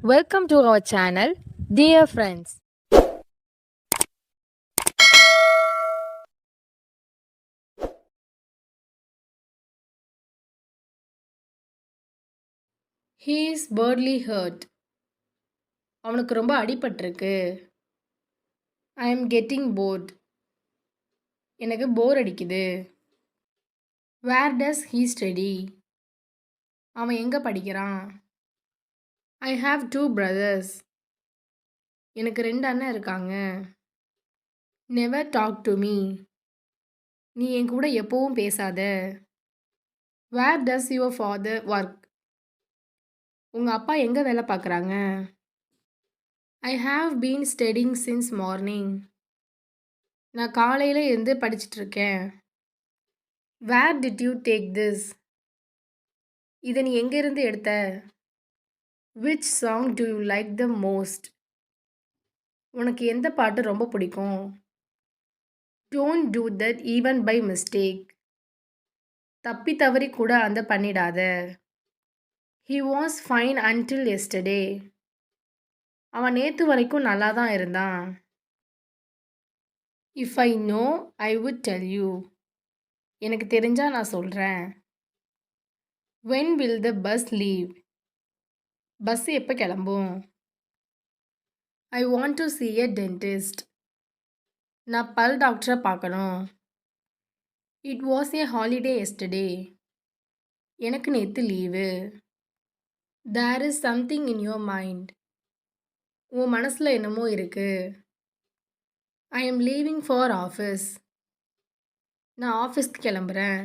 Welcome to our channel, dear friends. He is badly hurt. அவனுக்கு ரொம்ப அடிபட்டிருக்கு. I am getting bored. எனக்கு போர் அடிக்குது. Where does he study? அவன் எங்க படிக்கிறான்? I have two brothers. எனக்கு 2 அண்ணன் இருக்காங்க. Never talk to me. நீ என் கூட எப்பவும் பேசாத. Where does your father work? உங்க அப்பா எங்க வேலை பார்க்குறாங்க? I have been studying since morning. நான் காலையில இருந்து படிச்சிட்டு இருக்கேன். Where did you take this? இதை நீ எங்கிருந்து எடுத்த? Which song do you like the most? உனக்கு எந்த பாட்டு ரொம்ப பிடிக்கும்? Don't do that even by mistake. தப்பி தவறி கூட அந்த பண்ணிடாத. He was fine until yesterday. அவன் நேத்து வரைக்கும் நல்லா தான் இருந்தான். If I know, I would tell you. எனக்கு தெரிஞ்சா நான் சொல்றேன். When will the bus leave? Bus எப்போ கிளம்பும்? I want to see a dentist. நான் பல் டாக்டரை பார்க்கணும். It was a holiday yesterday. எனக்கு நேத்து leave. There is something in your mind. உன் மனசில் என்னமோ இருக்கு. I am leaving for office. நான் ஆஃபீஸ்க்கு கிளம்புறேன்.